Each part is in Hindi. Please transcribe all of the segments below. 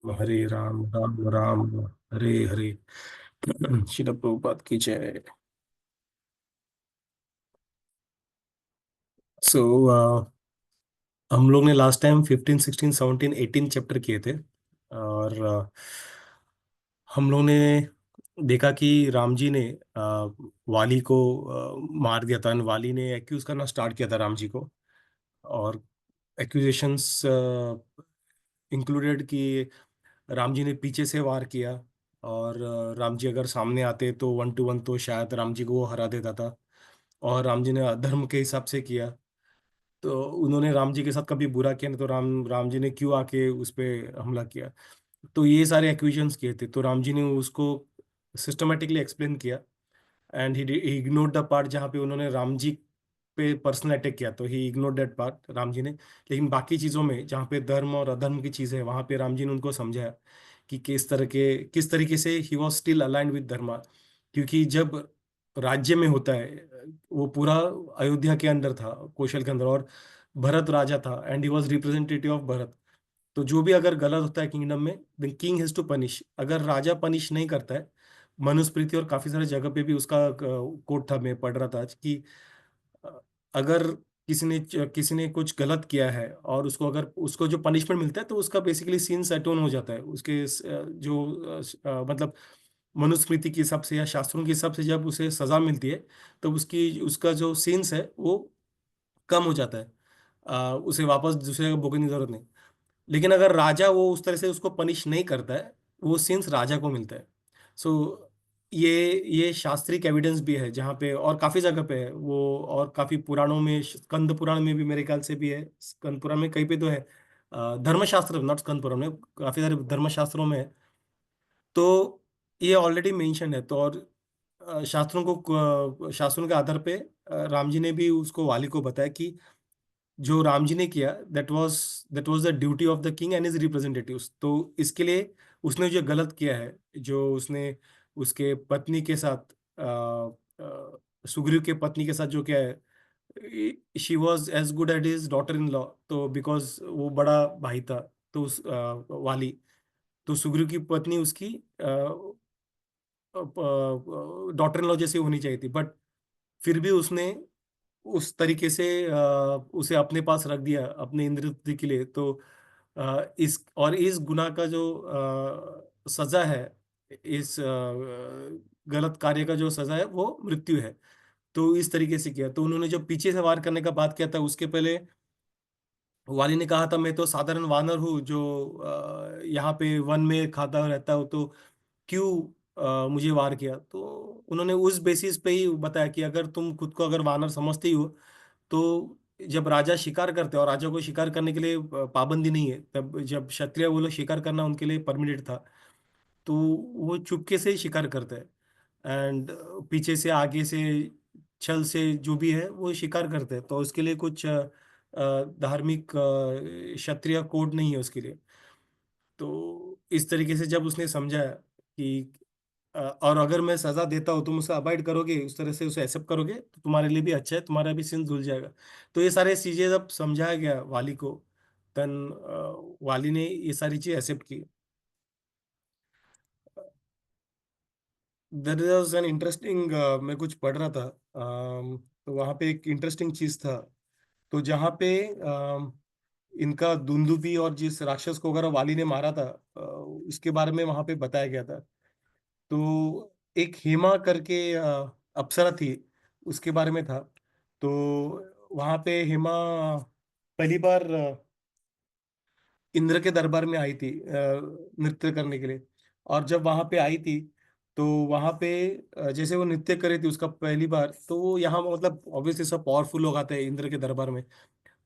हरे राम राम राम हरे हरे। श्रील प्रभुपाद की जय। सो हम लोग ने लास्ट टाइम 15 16 17 18 चैप्टर किए थे। और हम लोग ने देखा कि राम जी ने वाली को मार दिया था and वाली ने एक्यूज करना स्टार्ट किया था राम जी को। और एक्यूजेशंस इंक्लूडेड कि राम जी ने पीछे से वार किया। और राम जी अगर सामने आते तो 1 to 1 तो शायद राम जी को वो हरा देता था। और राम जी ने अधर्म के हिसाब से किया। तो उन्होंने राम जी के साथ कभी बुरा किया नहीं, तो राम जी ने क्यों आके उस पे हमला किया। तो ये सारे एक्विजन्स किए थे, तो राम जी ने उसको सिस्टमेटिकली एक्सप्लेन किया। And he ignored the part जहाँ पे उन्होंने राम जी पे पर्सनल अटैक किया, तो he ignored that part Ram ji ने। लेकिन बाकी चीज़ों में जहाँ पे धर्म और अधर्म की चीज़ है, वहाँ पे राम जी ने उनको समझाया कि किस तरीके से he was still aligned with dharma. क्योंकि जब राज्य में होता है, वो पूरा अयोध्या के अंदर था, कौशल के अंदर, और भरत राजा था and he was representative of Bharat. तो जो भी अगर गलत होता है किंगडम में, the king has to punish. अगर राजा पनिश नहीं करता है, मनुस्मृति और काफी सारे जगह पे भी उसका कोट था, मैं पढ़ रहा था आज कि अ, अगर किसी ने कुछ गलत किया है और उसको अगर उसको जो पनिशमेंट मिलता है, तो उसका बेसिकली सीन सेटोन हो जाता है उसके मतलब मनुस्मृति के हिसाब से या शास्त्रों के हिसाब से जब उसे सजा मिलती है, तो उसका जो सीन्स है वो कम हो जाता है। उसे वापस दूसरे जगह भोगने की जरूरत नहीं। लेकिन अगर राजा वो उस तरह से उसको पनिश नहीं करता है, वो सिंस राजा को मिलता है। सो ये ये शास्त्रिक एविडेंस भी है जहाँ पे, और काफी जगह पे है वो। और काफी पुराणों में, स्कंद पुराण में भी मेरे ख्याल से भी है, स्कंद पुराण में कहीं पे तो है। धर्मशास्त्र, नॉट स्कंद पुराण में, काफी सारे धर्मशास्त्रों में है। तो ये ऑलरेडी मेंशन है। तो और शास्त्रों के आधार पे राम जी ने भी उसको वाली को बताया कि जो राम जी ने किया, that was the duty of the king and his representatives. तो इसके लिए उसने जो गलत किया है, जो उसने उसके पत्नी के साथ सुग्रीव के पत्नी के साथ जो किया है, she was as good at his daughter in law. तो बिकॉज वो बड़ा भाई था, तो वाली, तो सुग्रीव की पत्नी उसकी डॉटर इन लॉ जैसी होनी चाहिए थी। बट फिर भी उसने उस तरीके से उसे अपने पास रख दिया अपने इंद्रिय के लिए। तो इस गुनाह का जो सजा है, इस गलत कार्य का जो सजा है, वो मृत्यु है। तो इस तरीके से किया। तो उन्होंने जो पीछे से वार करने का बात किया था, उसके पहले वाली ने कहा था मैं तो साधारण वानर हूँ जो यहाँ पे वन में खाता रहता हूँ, तो क्यों मुझे वार किया। तो उन्होंने उस बेसिस पे ही बताया कि अगर तुम खुद को अगर वानर समझते ही हो, तो जब राजा शिकार करते हैं और राजा को शिकार करने के लिए पाबंदी नहीं है, तब जब क्षत्रिय वो लोग शिकार करना उनके लिए परमिटेड था, तो वो चुपके से ही शिकार करते हैं। एंड पीछे से, आगे से, छल से, जो भी है वो शिकार करते हैं। तो उसके लिए कुछ धार्मिक क्षत्रिय कोड नहीं है उसके लिए। तो इस तरीके से जब उसने समझा कि और अगर मैं सजा देता हूँ, तुम उसे अवॉइड करोगे, उस तरह से उसे एक्सेप्ट करोगे, तो तुम्हारे लिए भी अच्छा है, तुम्हारा भी सिन धुल जाएगा। तो ये सारे चीजें जब समझाया गया वाली को, तन वाली ने ये सारी चीज एक्सेप्ट की। देयर वाज एन इंटरेस्टिंग, मैं कुछ पढ़ रहा था, तो वहाँ पे एक इंटरेस्टिंग चीज था। तो जहाँ पे इनका दुंदुभी और जिस राक्षस को अगर वाली ने मारा था, उसके बारे में वहाँ पे बताया गया था। तो एक हेमा करके अप्सरा थी, उसके बारे में था। तो वहां पे हेमा पहली बार इंद्र के दरबार में आई थी नृत्य करने के लिए। और जब वहां पे आई थी, तो वहां पे जैसे वो नृत्य कर रही थी उसका पहली बार, तो वो यहाँ मतलब ऑब्वियसली सब पावरफुल लोग आते हैं इंद्र के दरबार में।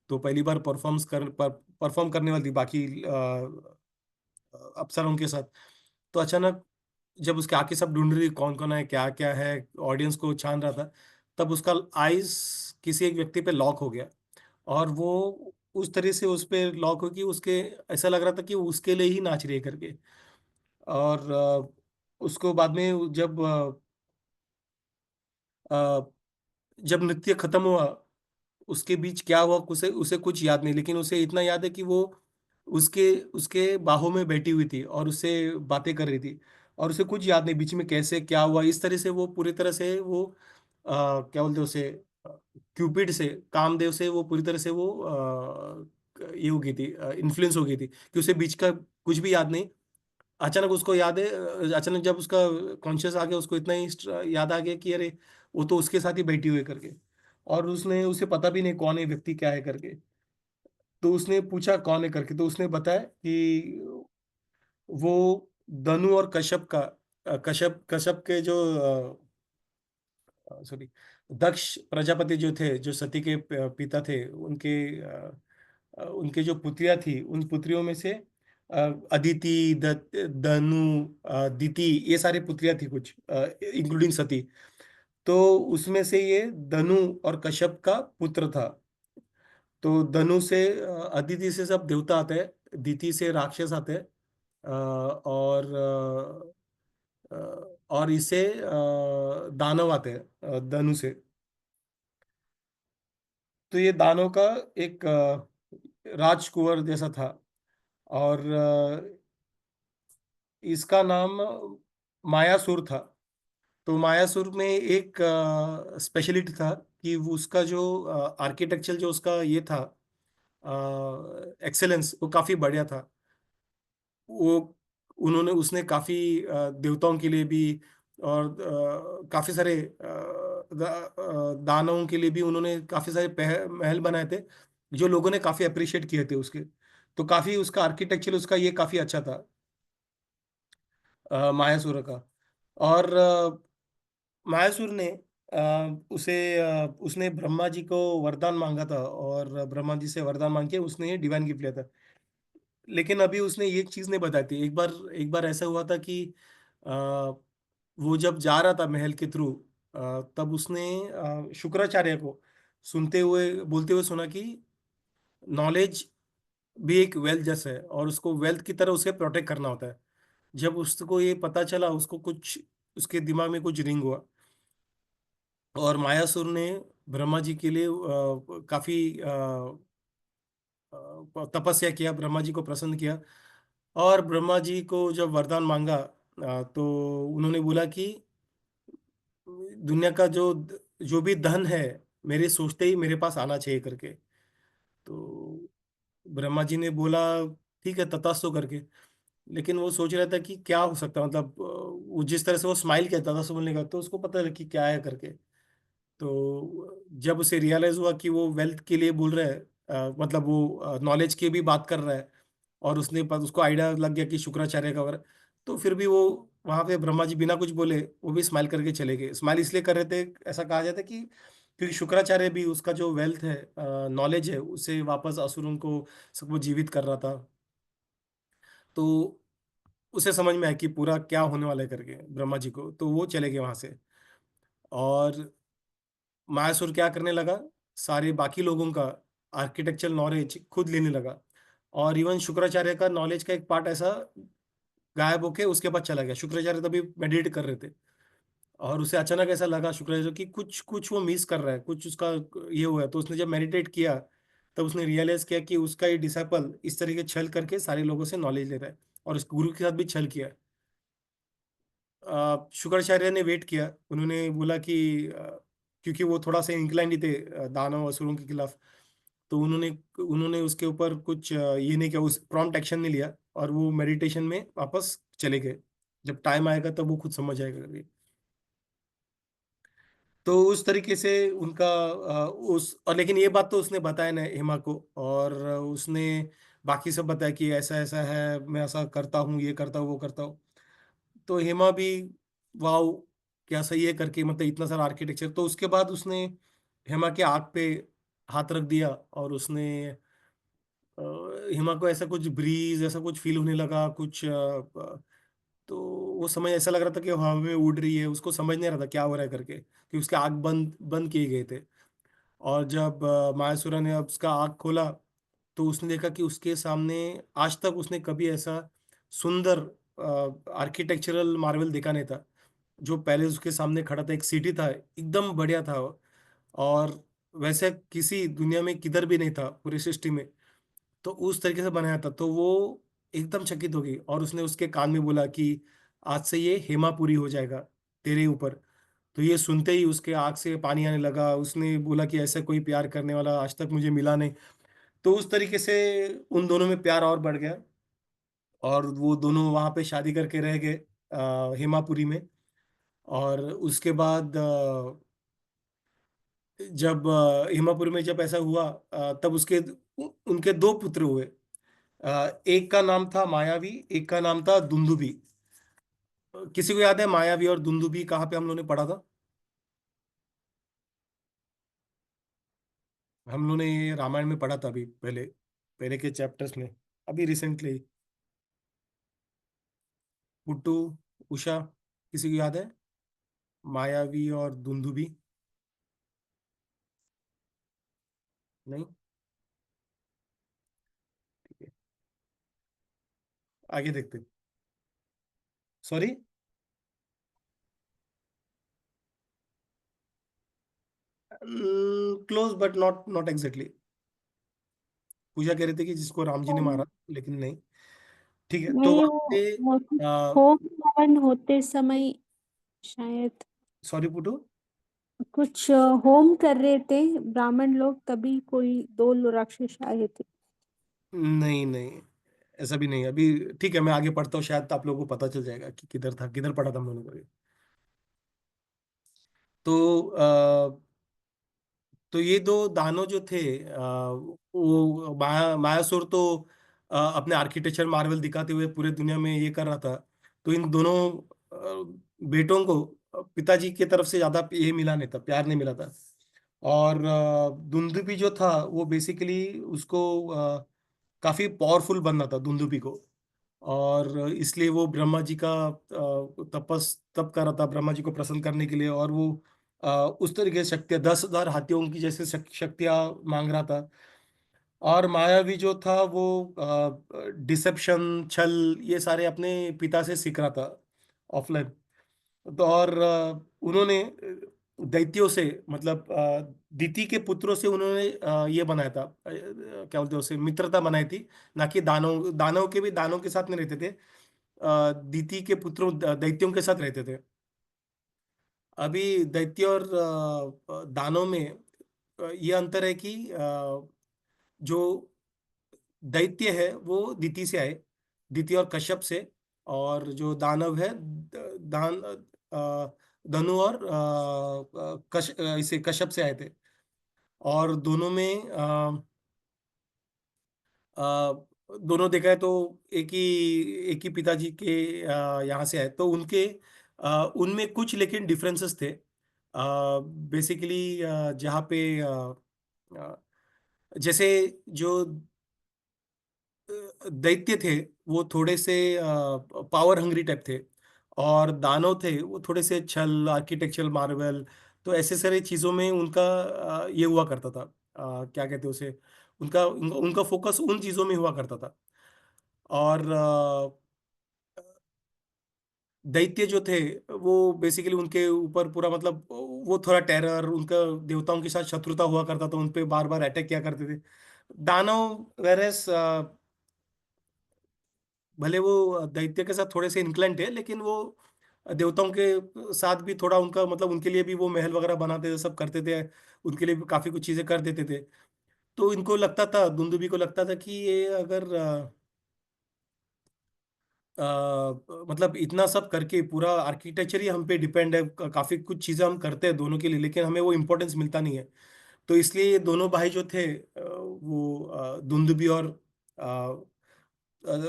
तो पहली बार परफॉर्म करने वाली थी बाकी अप्सरा उनके साथ। तो अचानक जब उसके आके सब ढूंढ रही कौन कौन है, क्या क्या है, ऑडियंस को छान रहा था, तब उसका आइज किसी एक व्यक्ति पे लॉक हो गया। और वो उस तरह से उस पे लॉक हो कि उसके ऐसा लग रहा था कि वो उसके लिए ही नाच रही है करके। और उसको बाद में अ, जब नृत्य खत्म हुआ, उसके बीच क्या हुआ उसे उसे कुछ याद नहीं, लेकिन उसे इतना याद है कि वो उसके उसके बाहों में बैठी हुई थी और उससे बातें कर रही थी, और उसे कुछ याद नहीं बीच में कैसे क्या हुआ। इस तरह से वो पूरी तरह से वो क्या बोलते हैं उसे, क्यूपिड से, कामदेव से वो पूरी तरह से वो ये हो गई थी, इन्फ्लुएंस हो गई थी कि उसे बीच का कुछ भी याद नहीं। अचानक उसको याद है, अचानक जब उसका कॉन्शियस आ गया, उसको इतना ही याद आ गया कि अरे वो तो उसके साथ ही बैठी हुई है करके, और उसने उसे पता भी नहीं कौन है व्यक्ति क्या है करके। तो उसने पूछा कौन है करके, तो उसने बताया कि वो धनु और कश्यप का, कश्यप कश्यप के जो सॉरी, दक्ष प्रजापति जो थे, जो सती के पिता थे, उनके जो पुत्रियां थी, उन पुत्रियों में से अदिति, धनु, दिति, ये सारी पुत्रियां थी कुछ, इंक्लूडिंग सती। तो उसमें से ये धनु और कश्यप का पुत्र था। तो धनु से अदिति से सब देवता आते हैं, दिति से राक्षस आते हैं, और इसे दानव आते हैं, धनु से। तो ये दानव का एक राजकुंवर जैसा था, और इसका नाम मायासुर था। तो मायासुर में एक स्पेशलिटी था कि वो उसका जो आर्किटेक्चर, जो उसका ये था, एक्सेलेंस, वो काफी बढ़िया था। वो उन्होंने उसने काफी देवताओं के लिए भी, और काफी सारे दानवों के लिए भी उन्होंने काफी सारे महल बनाए थे, जो लोगों ने काफी अप्रिशिएट किए थे उसके। तो काफी उसका आर्किटेक्चर, उसका ये काफी अच्छा था, मायासुर का। और मायासुर ने उसने ब्रह्मा जी को वरदान मांगा था, और ब्रह्मा जी से वरदान मांग के उसने ये डिवाइन गिफ्ट लिया था। लेकिन अभी उसने ये चीज नहीं बताई थी। एक बार ऐसा हुआ था कि अ, वो जब जा रहा था महल के थ्रू, तब उसने शुक्राचार्य को सुनते हुए बोलते हुए सुना कि नॉलेज भी एक वेल्थ जैसा है, और उसको वेल्थ की तरह उसे प्रोटेक्ट करना होता है। जब उसको ये पता चला, उसको कुछ, उसके दिमाग में कुछ रिंग हुआ, और मायासुर ने ब्रह्मा जी के लिए काफी तपस्या किया, ब्रह्मा जी को प्रसन्न किया। और ब्रह्मा जी को जब वरदान मांगा, तो उन्होंने बोला कि दुनिया का जो भी धन है, मेरे सोचते ही मेरे पास आना चाहिए करके। तो ब्रह्मा जी ने बोला ठीक है, तथास्तु करके। लेकिन वो सोच रहा था कि क्या हो सकता है, मतलब वो जिस तरह से वो स्माइल किया तथास्तु बोलने का, तो उसको पता लगा कि क्या है करके। तो जब उसे रियलाइज हुआ कि वो वेल्थ के लिए बोल रहा है, मतलब वो नॉलेज की भी बात कर रहा है, और उसको आइडिया लग गया कि शुक्राचार्य का वर। तो फिर भी वो वहां पे ब्रह्मा जी बिना कुछ बोले वो भी स्माइल करके चले गए। स्माइल इसलिए कर रहे थे, ऐसा कहा जाता है कि क्योंकि शुक्राचार्य भी उसका जो वेल्थ है, नॉलेज है, उसे वापस असुरों को सबको जीवित कर रहा था। तो उसे समझ में आया कि पूरा क्या होने वाला है करके ब्रह्मा जी को, तो वो चले गए वहां से। और मायासुर क्या करने लगा, सारे बाकी लोगों का आर्किटेक्चरल नॉलेज खुद लेने लगा। और इवन शुक्राचार्य का नॉलेज का एक पार्ट ऐसा गायब होके उसके बाद चला गया। शुक्राचार्य तभी मेडिटेट कर रहे थे, और उसे अचानक ऐसा लगा शुक्राचार्य कि कुछ कुछ वो मिस कर रहा है, कुछ उसका ये हुआ है। तो उसने जब मेडिटेट किया, तब उसने रियलाइज किया कि उसका ये डिसाइपल इस तरीके छल करके सारे लोगों से नॉलेज ले रहा है, और उस गुरु के साथ भी छल किया। शुक्राचार्य ने वेट किया, उन्होंने बोला कि क्योंकि वो थोड़ा सा इंक्लाइंड ही थे दानव असुरों के खिलाफ। तो उन्होंने उन्होंने उसके ऊपर कुछ ये नहीं किया, उस प्रॉम्प्ट एक्शन नहीं लिया, और वो मेडिटेशन में वापस चले गए। जब टाइम आएगा तब वो खुद समझ आएगा करके। तो उस तरीके से उनका उस और लेकिन ये बात तो उसने बताया ना हेमा को, और उसने बाकी सब बताया कि ऐसा ऐसा है, मैं ऐसा करता हूँ, ये करता हूँ, वो करता हूँ। तो हेमा भी वाह, क्या सही है करके, मतलब इतना सारा आर्किटेक्चर। तो उसके बाद उसने हेमा के आँख पे हाथ रख दिया, और उसने अ, हेमा को ऐसा कुछ ब्रीज, ऐसा कुछ फील होने लगा कुछ, तो वो समझ ऐसा लग रहा था कि हवा में उड़ रही है, उसको समझ नहीं रहा था क्या हो रहा है करके, कि उसके आँख बंद बंद किए गए थे। और जब मायासुरा ने अब उसका आँख खोला, तो उसने देखा कि उसके सामने आज तक उसने कभी ऐसा सुंदर आर्किटेक्चरल मार्वल देखा नहीं था। जो पहले उसके सामने खड़ा था, एक सिटी था, एकदम बढ़िया था वो, और वैसे किसी दुनिया में किधर भी नहीं था पूरी सृष्टि में। तो उस तरीके से बनाया था, तो वो एकदम चकित हो गई और उसने उसके कान में बोला कि आज से ये हेमापुरी हो जाएगा तेरे ऊपर। तो ये सुनते ही उसके आंख से पानी आने लगा, उसने बोला कि ऐसा कोई प्यार करने वाला आज तक मुझे मिला नहीं। तो उस तरीके से उन दोनों में प्यार और बढ़ गया, और वो दोनों वहां पे शादी करके रह गए हेमापुरी में। और उसके बाद जब हेमापुरी में जब ऐसा हुआ, तब उसके उनके दो पुत्र हुए। एक का नाम था मायावी, एक का नाम था दुंदुभी। किसी को याद है मायावी और दुंदुभी कहाँ पे हम लोगों ने पढ़ा था? हम लोगों ने ये रामायण में पढ़ा था अभी पहले, पहले के चैप्टर्स में, अभी रिसेंटली। पुट्टू, उषा, किसी को याद है मायावी और दुंदुभी? नहीं? ठीक है, आगे देखते। Sorry. Close but not not exactly. Pooja कह रहे थे कि जिसको राम जी ने नहीं, मारा, लेकिन नहीं। ठीक है, तो नहीं, वहां वो पे वो होम हवन होते समय शायद सॉरी पुटू। कुछ होम कर रहे थे ब्राह्मण लोग, तभी कोई दो राक्षस आए थे। नहीं नहीं, ऐसा भी नहीं अभी। ठीक है, मैं आगे पढ़ता हूँ, शायद आप लोगों को पता चल जाएगा कि किधर था, किधर पढ़ा था हम लोगों को ये। तो तो ये दो दानव जो थे, वो मायासुर तो अपने आर्किटेक्चर मार्वल दिखाते हुए पूरे दुनिया में ये कर रहा था। तो इन दोनों बेटों को पिताजी की तरफ से ज्यादा ये मिला नहीं था, प्यार नहीं मिला था। और दुंदुभी जो था वो बेसिकली उसको काफी पावरफुल बनना था दुंदुभी को। और इसलिए वो ब्रह्मा जी का तप कर रहा था ब्रह्मा जी को प्रसन्न करने के लिए। और वो उस तरीके से शक्तियां 10,000 हाथियों की जैसे शक्तियां मांग रहा था। और मायावी जो था वो डिसेप्शन, छल, ये सारे अपने पिता से सीख रहा था ऑफलाइन। तो और उन्होंने दैत्यों से, मतलब दिति के पुत्रों से उन्होंने ये बनाया था, क्या बोलते हैं उसे, मित्रता बनाई थी। ना कि दानव, दानव के भी दानव के साथ नहीं रहते थे, दिति के पुत्रों दैत्यों के साथ रहते थे। अभी दैत्य और दानव में ये अंतर है कि जो दैत्य है वो दिति से आए, दिति और कश्यप से। और जो दानव है दान धनु और इसे कश्यप से आए थे। और दोनों में अ, दोनों देखा है तो एक ही पिताजी के यहाँ से आए, तो उनके उनमें कुछ लेकिन डिफरेंसेस थे। बेसिकली जहाँ पे अ, जैसे जो दैत्य थे वो थोड़े से पावर हंग्री टाइप थे। और दानव थे वो थोड़े से छल, आर्किटेक्चरल मार्वल, तो ऐसे सारे चीजों में उनका ये हुआ करता था। क्या कहते हैं उसे, उनका उनका उनका फोकस उन चीजों में हुआ करता था। और दैत्य जो थे वो बेसिकली उनके ऊपर पूरा, मतलब वो थोड़ा टेरर, उनका देवताओं के साथ शत्रुता हुआ करता था, उन पे बार बार अटैक किया करते थे। दानव वेरस भले वो दैत्य के साथ थोड़े से इंक्लाइंट है, लेकिन वो देवताओं के साथ भी थोड़ा उनका, मतलब उनके लिए भी वो महल वगैरह बनाते थे, सब करते थे, उनके लिए भी काफी कुछ चीजें कर देते थे। तो इनको लगता था, दुंदुभी को लगता था कि ये अगर मतलब इतना सब करके पूरा आर्किटेक्चर ही हम पे डिपेंड है, काफी कुछ चीजें हम करते हैं दोनों के लिए, लेकिन हमें वो इम्पोर्टेंस मिलता नहीं है। तो इसलिए ये दोनों भाई जो थे, वो दुंदुभी और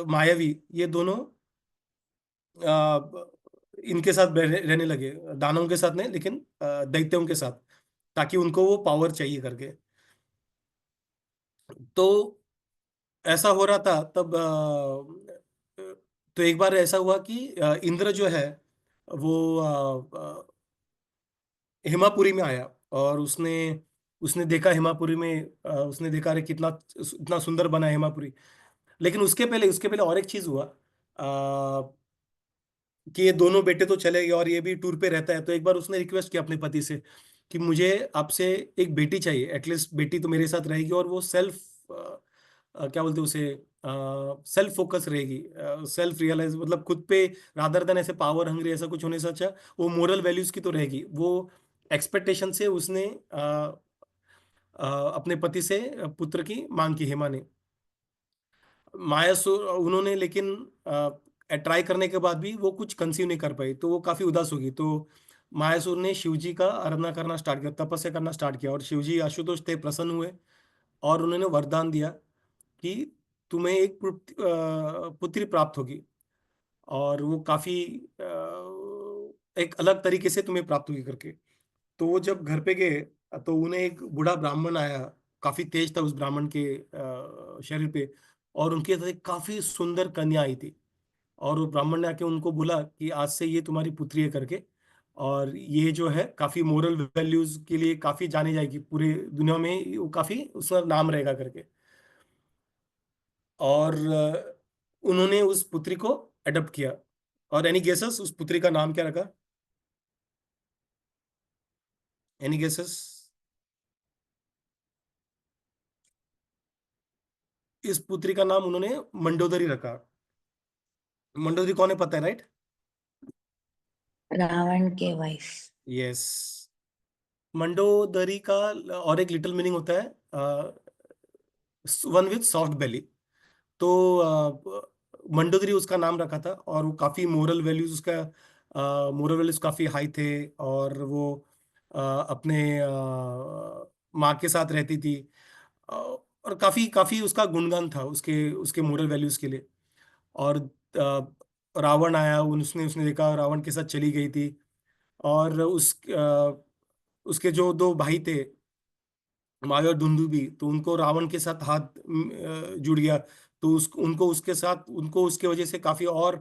मायावी, ये दोनों इनके साथ रहने लगे, दानवों के साथ नहीं, लेकिन दैत्यों के साथ, ताकि उनको वो पावर चाहिए करके। तो ऐसा हो रहा था तब तो एक बार ऐसा हुआ कि इंद्र जो है वो हेमापुरी में आया। और उसने उसने देखा हेमापुरी में, उसने देखा अरे कितना इतना सुंदर बना है हेमापुरी। लेकिन उसके पहले और एक चीज हुआ, कि ये दोनों बेटे तो चले गए और ये भी टूर पे रहता है। तो एक बार उसने रिक्वेस्ट किया अपने पति से कि मुझे आपसे एक बेटी चाहिए, एटलीस्ट बेटी तो मेरे साथ रहेगी और वो सेल्फ क्या बोलते हैं उसे, सेल्फ फोकस रहेगी, सेल्फ रियलाइज, मतलब खुद पे, रादर देन ऐसे पावर हंग्री ऐसा कुछ होने से अच्छा वो मोरल वैल्यूज की तो रहेगी। वो एक्सपेक्टेशन से उसने अपने पति से पुत्र की मांग की, हेमा ने। मायासुर उन्होंने लेकिन ट्राई करने के बाद भी वो कुछ कंसीव नहीं कर पाई, तो वो काफी उदास होगी। तो मायासुर ने शिवजी का आराधना करना स्टार्ट किया, तपस्या करना स्टार्ट किया, और शिवजी आशुतोष थे, प्रसन्न हुए, और उन्होंने वरदान दिया कि तुम्हें एक पुत्री प्राप्त होगी, और वो काफी एक अलग तरीके से तुम्हें प्राप्त होगी करके। तो वो जब घर पे गए तो उन्हें एक बूढ़ा ब्राह्मण आया, काफी तेज था उस ब्राह्मण के शरीर पे, और उनके साथ एक काफी सुंदर कन्या आई थी। और वो ब्राह्मण ने आके उनको बोला कि आज से ये तुम्हारी पुत्री है करके, और ये जो है काफी मोरल वैल्यूज के लिए काफी जानी जाएगी पूरे दुनिया में, वो काफी उसका नाम रहेगा करके। और उन्होंने उस पुत्री को अडॉप्ट किया। और एनी गेसेस उस पुत्री का नाम क्या रखा? Any guesses? इस पुत्री का नाम उन्होंने मंडोदरी रखा। मंडोदरी कौन है पता है, राइट? रावण के वाइफ। यस। मंडोदरी का और एक लिटिल मीनिंग होता है, वन विथ सॉफ्ट बेली। तो मंडोदरी उसका नाम रखा था, और वो काफी मोरल वैल्यूज उसका, मोरल वैल्यूज काफी हाई थे। और वो अपने माँ के साथ रहती थी, और काफी काफी उसका गुणगान था उसके उसके मोरल वैल्यूज के लिए। और रावण आया, उसने उसने देखा, रावण के साथ चली गई थी। और उसके जो दो भाई थे, माया और दुंदुभी, तो उनको रावण के साथ हाथ जुड़ गया। तो उनको उसके साथ, उनको उसके वजह से काफी और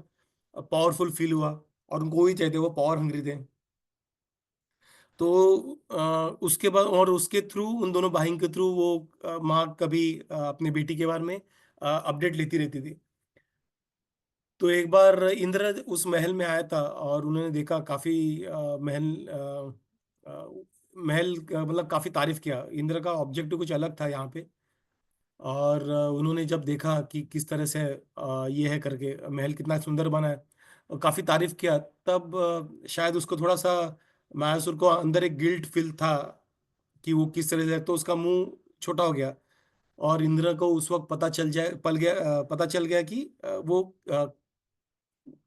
पावरफुल फील हुआ, और उनको वही चाहिए थे, वो पावर हंग्री थे। तो उसके बाद, और उसके थ्रू, उन दोनों भाइयों के थ्रू वो माँ कभी अपने बेटी के बारे में अपडेट लेती रहती थी। तो एक बार इंद्र उस महल में आया था, और उन्होंने देखा काफी महल मतलब काफी तारीफ किया। इंद्र का ऑब्जेक्टिव कुछ अलग था यहाँ पे। और उन्होंने जब देखा कि किस तरह से ये है करके, महल कितना सुंदर बना है, और काफी तारीफ किया, तब शायद उसको थोड़ा सा, मायासुर को अंदर एक गिल्ट फील था कि वो किस तरह से, तो उसका मुंह छोटा हो गया। और इंद्र को उस वक्त पता चल गया कि वो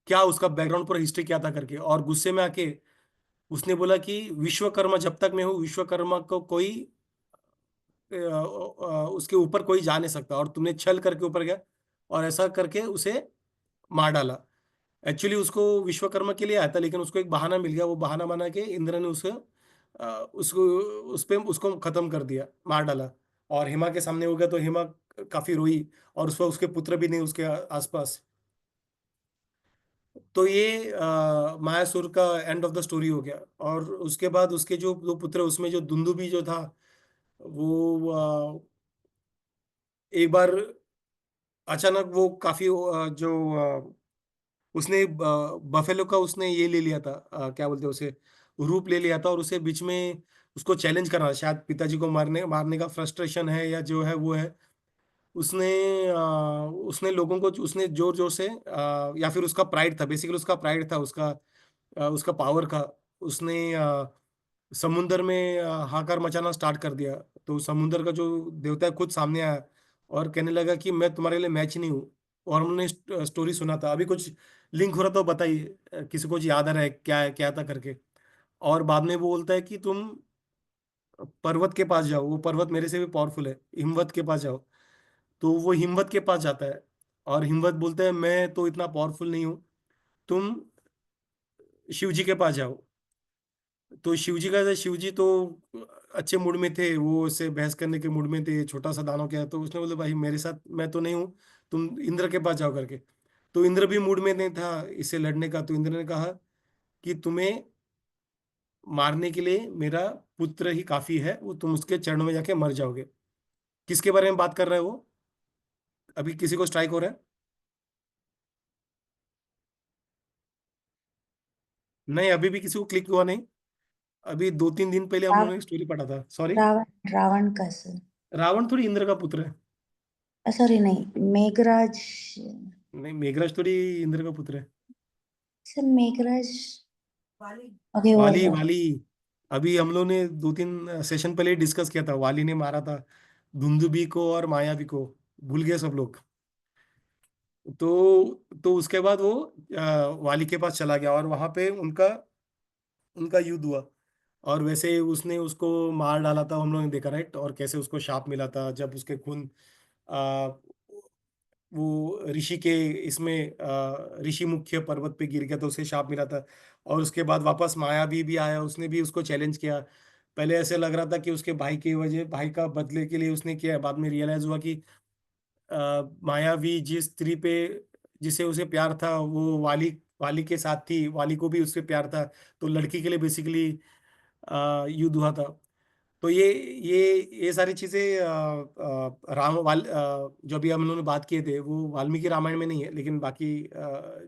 क्या उसका बैकग्राउंड पूरा हिस्ट्री क्या था करके। और गुस्से में आके उसने बोला कि विश्वकर्मा, जब तक मैं हूँ विश्वकर्मा को कोई उसके ऊपर कोई जा नहीं सकता, और तुमने छल करके ऊपर गया, और ऐसा करके उसे मार डाला। एक्चुअली उसको विश्वकर्मा के लिए आया था, लेकिन उसको एक बहाना मिल गया, वो बहाना बना के इंद्र ने उसको उस पे उसको खत्म कर दिया, मार डाला। और हेमा के सामने हो गया, तो हेमा काफी रोई, और उस वक्त उसके पुत्र भी नहीं उसके आसपास। तो ये मायासुर का एंड ऑफ द स्टोरी हो गया। और उसके बाद उसके जो दो पुत्र, उसमें जो दुंदुभी जो था, वो एक बार अचानक वो काफी जो उसने बफेलो का उसने ये ले लिया था, क्या बोलते हैं उसे, रूप ले लिया था, और उसे बीच में उसको चैलेंज करना, शायद पिताजी को मारने मारने का फ्रस्ट्रेशन है या जो है वो है। उसने उसने लोगों को, उसने जोर जोर से, या फिर उसका प्राइड था, बेसिकली उसका प्राइड था, उसका पावर का। उसने समुंदर में हाहाकार मचाना स्टार्ट कर दिया। तो समुंदर का जो देवता है खुद सामने आया, और कहने लगा कि मैं तुम्हारे लिए मैच नहीं हूँ। और हमने स्टोरी सुना था, अभी कुछ लिंक हो रहा तो बताइए, किसी को कुछ याद आ रहा है क्या क्या था करके। और बाद में वो बोलता है कि तुम पर्वत के पास जाओ, वो पर्वत मेरे से भी पावरफुल है, हिमवत के पास जाओ। तो वो हिमवत के पास जाता है, और हिमवत बोलता है मैं तो इतना पावरफुल नहीं हूँ, तुम शिव जी के पास जाओ। तो शिव जी तो अच्छे मूड में थे, वो उससे बहस करने के मूड में थे, छोटा सा दानव क्या है। तो उसने बोला भाई मेरे साथ मैं तो नहीं हूँ, तुम इंद्र के पास जाओ करके। तो इंद्र भी मूड में नहीं था इससे लड़ने का। तो इंद्र ने कहा कि तुम्हें मारने के लिए मेरा पुत्र ही काफी है, वो तुम उसके चरणों में जाके मर जाओगे। किसके बारे में बात कर रहे हो वो? अभी किसी को स्ट्राइक हो रहा है? नहीं, अभी भी किसी को क्लिक हुआ नहीं। अभी 2-3 दिन पहले हम रा, लोगों ने स्टोरी पढ़ा था, सॉरी। रावण रावण का सर। रावण थोड़ी इंद्र का पुत्र है। सॉरी नहीं, मेघराज। नहीं, मेघराज थोड़ी इंद्र का पुत्र है। सर मेघराज। ओके, वो वाली, है। वाली। अभी हम लोग ने 2-3 सेशन पहले डिस्कस किया था, वाली ने मारा था धुंधुबी को और मायावी को। भूल गए सब लोग। तो उसके बाद वो वाली के पास चला गया और वहां पे उनका उनका युद्ध हुआ। और वैसे उसने उसको मार डाला था, हम लोगों ने देखा, राइट। और कैसे उसको शाप मिला था जब उसके खून आ, वो ऋषि के इसमें ऋषि मुख्य पर्वत पे गिर गया तो उसे शाप मिला था। और उसके बाद वापस मायावी भी आया, उसने भी उसको चैलेंज किया। पहले ऐसे लग रहा था कि उसके भाई की वजह, भाई का बदले के लिए उसने किया है। बाद में रियलाइज हुआ कि मायावी जिस स्त्री पे जिसे उसे प्यार था वो वाली वाली के साथ थी, वाली को भी उससे प्यार था। तो लड़की के लिए बेसिकली युद्ध हुआ था। तो ये सारी चीजें जो अभी हम लोगों ने बात किए थे वो वाल्मीकि रामायण में नहीं है, लेकिन बाकी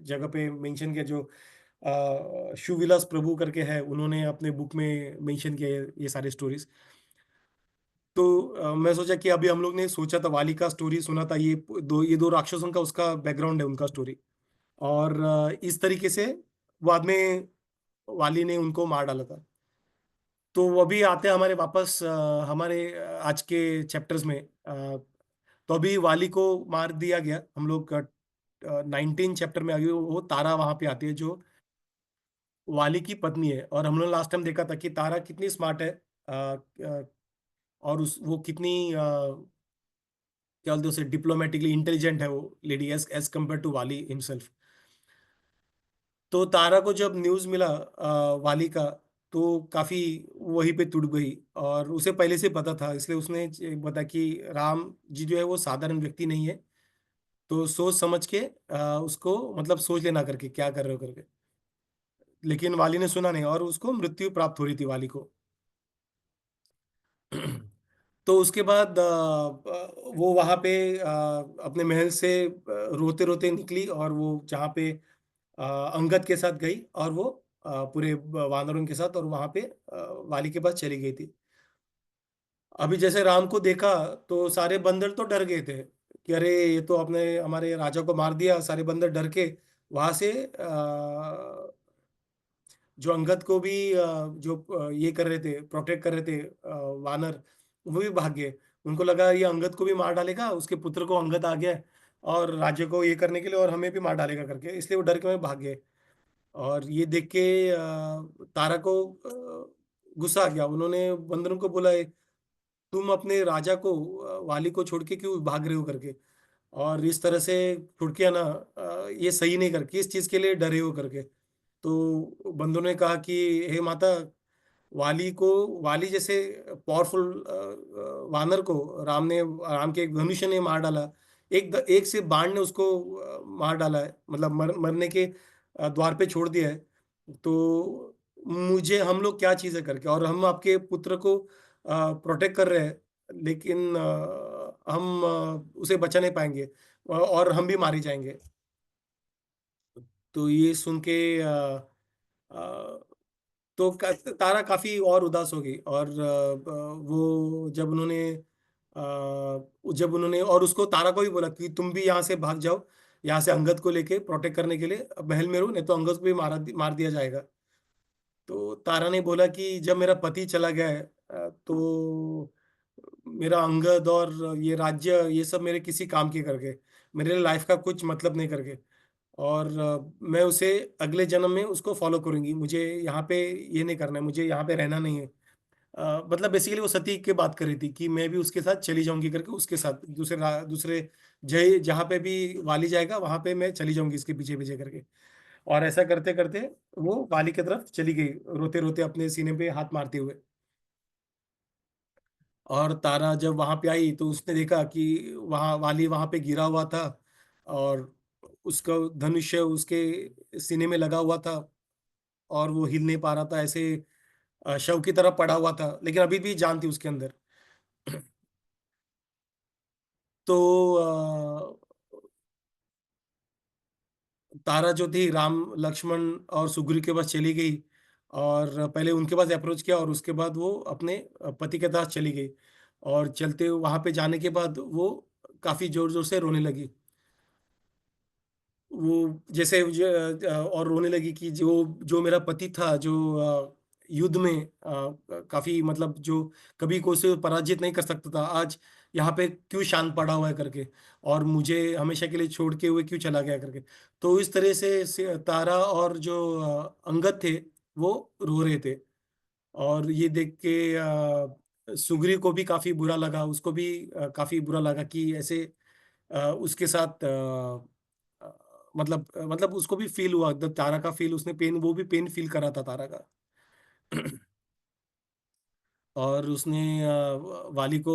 जगह पे मेंशन किया। जो शिवविलास प्रभु करके है, उन्होंने अपने बुक में मेंशन किया है ये सारी स्टोरीज। तो मैं सोचा कि अभी हम लोग ने सोचा था वाली का स्टोरी सुना था, ये दो राक्षसों का उसका बैकग्राउंड है उनका स्टोरी। और इस तरीके से बाद में वाली ने उनको मार डाला था। तो वो अभी आते हैं हमारे वापस हमारे आज के चैप्टर्स में। तो अभी वाली को मार दिया गया। हम लोग 19 चैप्टर में अभी वो तारा वहां पे आती है जो वाली की पत्नी है। और हम लोग लास्ट टाइम देखा था कि तारा कितनी स्मार्ट है। और उस वो कितनी क्या बोलते हैं उसे, डिप्लोमेटिकली इंटेलिजेंट है वो lady, as as compare to वाली हिमसेल्फ। तो तारा को जब न्यूज़ मिला वाली का, तो काफी वहीं पे तुड़ गई। और उसे पहले से पता था, इसलिए उसने बता कि राम जी जो है वो साधारण व्यक्ति नहीं है। तो सोच समझ के उसको मतलब सोच लेना करके क्या कर रहे हो करके। लेकिन वाली ने सुना नहीं और उसको मृत्यु प्राप्त हो रही थी वाली को। तो उसके बाद वो वहां पे अपने महल से रोते रोते निकली और वो जहाँ पे अंगद के साथ गई। और वो पूरे वानरों के साथ और वहां पे वाली के पास चली गई थी। अभी जैसे राम को देखा तो सारे बंदर तो डर गए थे कि अरे ये तो अपने हमारे राजा को मार दिया। सारे बंदर डर के वहां से जो अंगद को भी जो ये कर रहे थे, प्रोटेक्ट कर रहे थे वानर, वो भी भाग गए। उनको लगा ये अंगद को भी मार डालेगा, उसके पुत्र को अंगद आ गया है और राज्य को ये करने के लिए, और हमें भी मार डालेगा करके, इसलिए वो डर के वहीं भाग गए। और ये देख के तारा को गुस्सा आ गया। उन्होंने बंदरों को बोला तुम अपने राजा को वाली को छोड़ के क्यों भाग रहे हो करके। और इस तरह से छुड़ के आना ये सही नहीं करके, इस चीज के लिए डरे हो करके। तो बंदरों ने कहा कि हे माता, वाली को, वाली जैसे पावरफुल वानर को राम के एक धनुष ने मार डाला। एक से बाण ने उसको मार डाला है, मतलब मरने के द्वार पे छोड़ दिया है। तो मुझे हम लोग क्या चीजें करके, और हम आपके पुत्र को प्रोटेक्ट कर रहे हैं, लेकिन हम उसे बचा नहीं पाएंगे और हम भी मारे जाएंगे। तो ये सुन के अ, तो तारा काफी और उदास हो गई। और वो जब उन्होंने और उसको, तारा को भी बोला कि तुम भी यहाँ से भाग जाओ, यहाँ से अंगद को लेके प्रोटेक्ट करने के लिए महल में रहो, नहीं तो अंगद को भी मार दिया जाएगा। तो तारा ने बोला कि जब मेरा पति चला गया है तो मेरा अंगद और ये राज्य ये सब मेरे किसी काम के करके, मेरे लाइफ का कुछ मतलब नहीं करके। और मैं उसे अगले जन्म में उसको फॉलो करूंगी। मुझे यहाँ पे ये नहीं करना है, मुझे यहाँ पे रहना नहीं है। मतलब बेसिकली वो सती की बात कर रही थी कि मैं भी उसके साथ चली जाऊंगी करके, उसके साथ दूसरे जय जहाँ पे भी वाली जाएगा वहां पे मैं चली जाऊंगी इसके पीछे पीछे करके। और ऐसा करते करते वो वाली की तरफ चली गई, रोते रोते अपने सीने पे हाथ मारते हुए। और तारा जब वहां पे आई तो उसने देखा कि वहां वाली वहां पे गिरा हुआ था। और उसका धनुष्य उसके सीने में लगा हुआ था और वो हिल नहीं पा रहा था, ऐसे शव की तरह पड़ा हुआ था, लेकिन अभी भी जान थी उसके अंदर। तो तारा जो थी राम लक्ष्मण और सुग्रीव के पास चली गई। और पहले उनके पास अप्रोच किया और उसके बाद वो अपने पति के पास चली गई। और चलते वहां पे जाने के बाद वो काफी जोर जोर से रोने लगी। वो जैसे और रोने लगी कि जो जो मेरा पति था, जो युद्ध में काफी मतलब जो कभी कोई से पराजित नहीं कर सकता था, आज यहाँ पे क्यों शांत पड़ा हुआ है करके, और मुझे हमेशा के लिए छोड़ के हुए क्यों चला गया करके। तो इस तरह से तारा और जो अंगद थे वो रो रहे थे। और ये देख के सुग्रीव को भी काफी बुरा लगा, उसको भी काफी बुरा लगा कि ऐसे उसके साथ मतलब उसको भी फील हुआ, तारा का फील, उसने पेन, वो भी पेन फील करा था तारा का। और उसने वाली को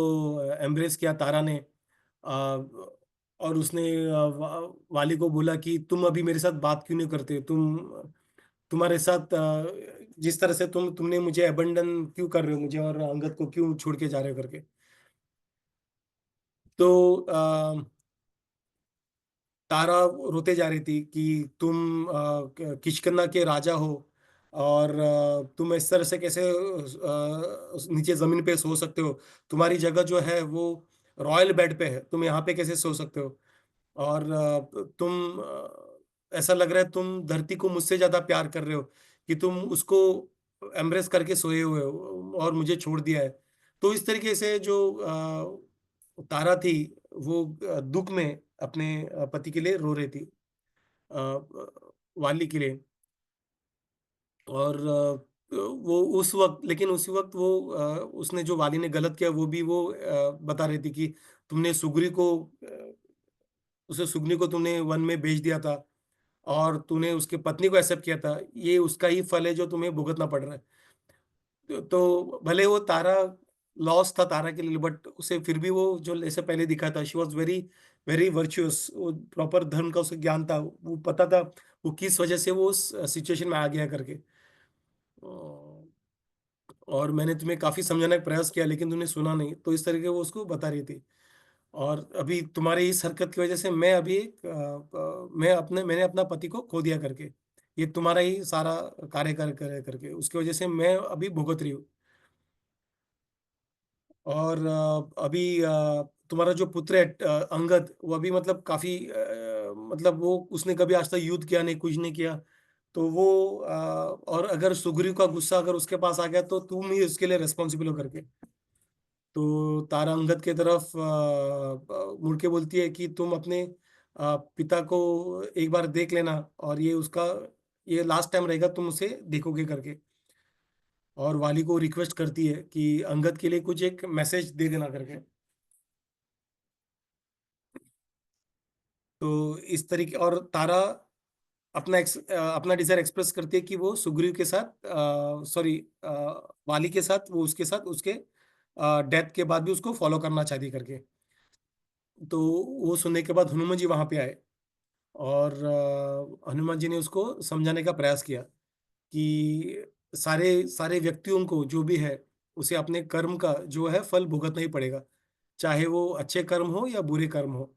एम्ब्रेस किया तारा ने। और उसने वाली को बोला कि तुम अभी मेरे साथ बात क्यों नहीं करते, तुम्हारे साथ जिस तरह से तुमने मुझे अबंडन क्यों कर रहे हो मुझे, और अंगद को क्यों छोड़ के जा रहे हो करके। तो तारा रोते जा रही थी कि तुम किष्किंधा के राजा हो, और तुम इस तरह से कैसे नीचे जमीन पे सो सकते हो, तुम्हारी जगह जो है वो रॉयल बेड पे है, तुम यहाँ पे कैसे सो सकते हो। और तुम ऐसा लग रहा है तुम धरती को मुझसे ज्यादा प्यार कर रहे हो कि तुम उसको एम्ब्रेस करके सोए हुए हो और मुझे छोड़ दिया है। तो इस तरीके से जो तारा थी वो दुख में अपने पति के लिए रो रही थी, वाली के लिए। और वो उस वक्त, लेकिन उसी वक्त वो उसने जो वाली ने गलत किया वो भी वो बता रही थी कि तुमने सुग्री को उसे सुगनी को तुमने वन में भेज दिया था, और तूने उसके पत्नी को एक्सेप्ट किया था, ये उसका ही फल है जो तुम्हें भुगतना पड़ रहा है। तो भले वो तारा लॉस था तारा के लिए, बट उसे फिर भी वो जो जैसे पहले दिखा था, she was very very virtuous, वो प्रॉपर धर्म का उसे ज्ञान था, वो पता था वो किस वजह से वो उस सिचुएशन में आ गया करके। और मैंने तुम्हें काफी समझाने का प्रयास किया लेकिन तुमने सुना नहीं, तो इस तरीके वो उसको बता रही थी। और अभी तुम्हारे इस हरकत की वजह से मैं अभी मैंने अपना पति को खो दिया करके, ये तुम्हारा ही सारा कार्य करके उसकी वजह से मैं अभी भुगत रही हूँ। और अभी तुम्हारा जो पुत्र है अंगद, वो अभी मतलब काफी मतलब वो उसने कभी आज तक युद्ध किया नहीं, कुछ नहीं किया। तो वो और अगर सुग्रीव का गुस्सा अगर उसके पास आ गया तो तुम ही उसके लिए रेस्पॉन्सिबल हो करके। तो तारा अंगद के तरफ मुड़ के बोलती है कि तुम अपने पिता को एक बार देख लेना, और ये उसका ये लास्ट टाइम रहेगा तुम उसे देखोगे करके। और वाली को रिक्वेस्ट करती है कि अंगद के लिए कुछ एक मैसेज दे देना करके। तो इस तरीके, और तारा अपना डिजायर एक्सप्रेस करती है कि वो सुग्रीव के साथ, सॉरी, वाली के साथ, वो उसके साथ उसके डेथ के बाद भी उसको फॉलो करना चाहती करके। तो वो सुनने के बाद हनुमान जी वहां पे आए, और हनुमान जी ने उसको समझाने का प्रयास किया कि सारे सारे व्यक्तियों को जो भी है उसे अपने कर्म का जो है फल भुगतना ही पड़ेगा, चाहे वो अच्छे कर्म हो या बुरे कर्म हो।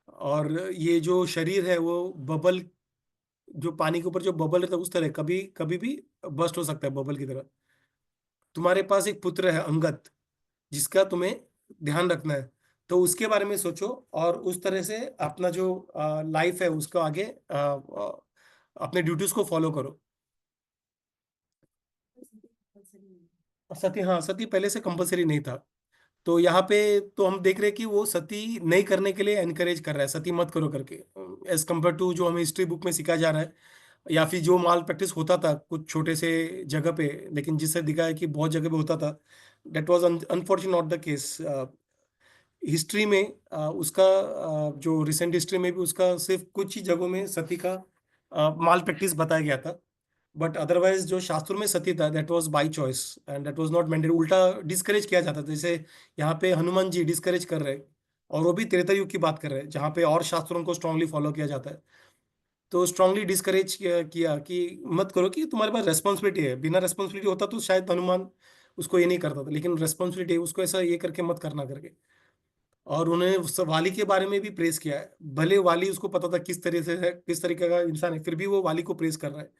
और ये जो शरीर है वो बबल, जो पानी के ऊपर जो बबल रहता है उस तरह कभी कभी भी बस्ट हो सकता है बबल की तरह। तुम्हारे पास एक पुत्र है अंगद, जिसका तुम्हें ध्यान रखना है, तो उसके बारे में सोचो, और उस तरह से अपना जो लाइफ है उसको आगे अपने ड्यूटीज को फॉलो करो। सती, हाँ, सती पहले से कंपलसरी नहीं था। तो यहाँ पे तो हम देख रहे हैं कि वो सती नहीं करने के लिए एनकरेज कर रहा है, सती मत करो करके, एज कम्पेयर टू जो हमें हिस्ट्री बुक में सिखाया जा रहा है, या फिर जो माल प्रैक्टिस होता था कुछ छोटे से जगह पे, लेकिन जिससे दिखा है कि बहुत जगह पे होता था। That was unfortunate not the case. History में उसका जो रिसेंट हिस्ट्री में भी उसका सिर्फ कुछ ही जगहों में सती का माल प्रैक्टिस बताया गया था। बट अदरवाइज जो शास्त्रों में सती था that was by choice, and that was not mandatory, उल्टा डिस्करेज किया जाता था। जैसे यहाँ पे हनुमान जी डिस्करेज कर रहे हैं, और वो भी त्रेता युग की बात कर रहे हैं जहाँ पे और शास्त्रों को स्ट्रांगली फॉलो किया जाता है। तो स्ट्रांगली डिस्करेज किया कि मत करो, कि तुम्हारे पास रेस्पॉन्सिबिलिटी है, बिना रेस्पॉन्सिबिलिटी होता तो शायद हनुमान उसको ये नहीं करता था, लेकिन रेस्पॉन्सिबिलिटी है उसको ऐसा ये करके मत करना करके। और उन्होंने वाली के बारे में भी प्रेस किया है, भले वाली उसको पता था किस तरह से है, किस तरीके का इंसान है, फिर भी वो वाली को प्रेस कर रहा है।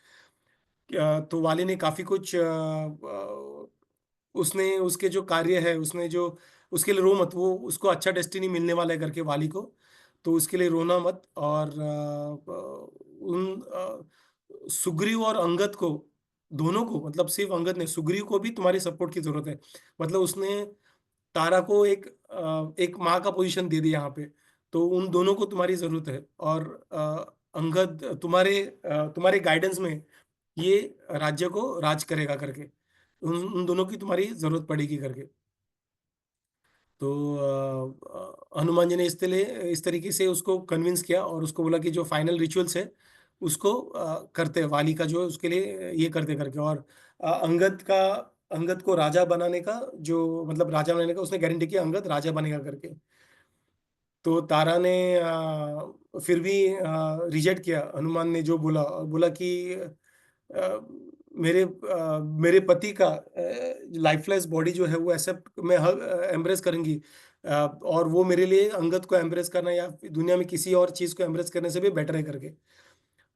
तो वाली ने काफी कुछ उसने उसके जो कार्य है, उसने जो उसके लिए रो मत, वो उसको अच्छा डेस्टिनी मिलने वाला है करके वाली को, तो उसके लिए रोना मत। और सुग्रीव और अंगद को, दोनों को, मतलब सिर्फ अंगद ने, सुग्रीव को भी तुम्हारी सपोर्ट की जरूरत है। मतलब उसने तारा को एक माँ का पोजीशन दे दिया यहाँ पे, तो उन दोनों को तुम्हारी जरूरत है। और अंगद तुम्हारे गाइडेंस में ये राज्य को राज करेगा करके, उन दोनों की तुम्हारी जरूरत पड़ेगी करके। तो हनुमान जी ने इस तरीके से उसको कन्विंस किया और उसको बोला कि जो फाइनल रिचुअल्स है उसको करते हैं, वाली का जो उसके लिए ये करते करके। और अंगद को राजा बनाने का, जो मतलब राजा बनाने का उसने गारंटी किया, अंगद राजा बनेगा करके। तो तारा ने फिर भी रिजेक्ट किया हनुमान ने जो बोला, और बोला कि मेरे पति का लाइफलेस बॉडी जो है वो एक्सेप्ट मैं एम्ब्रेस करूंगी, और वो मेरे लिए अंगद को एम्ब्रेस करना या दुनिया में किसी और चीज को एम्ब्रेस करने से भी बेटर है करके।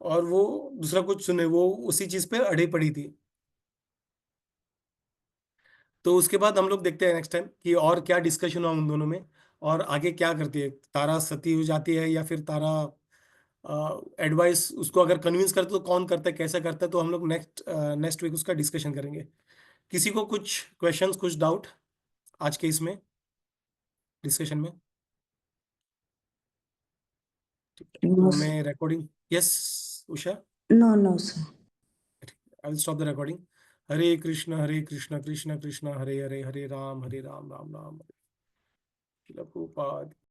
और वो दूसरा कुछ सुने, वो उसी चीज पे अड़ी पड़ी थी। तो उसके बाद हम लोग देखते हैं नेक्स्ट टाइम कि और क्या डिस्कशन हुआ उन दोनों में, और आगे क्या करती है तारा, सती हो जाती है या फिर तारा एडवाइस उसको अगर कन्विंस करते तो कौन करता है, कैसा करता है, तो हम लोग नेक्स्ट वीक उसका डिस्कशन करेंगे। किसी को कुछ क्वेश्चंस, कुछ डाउट आज के इसमें डिस्कशन में? ठीक है, No, तो sir. मैं recording, yes Usha, No, no, sir. I will stop the recording. Hare Krishna Krishna Krishna Hare Hare, Hare Ram Ram Ram Hare. Prabhupada.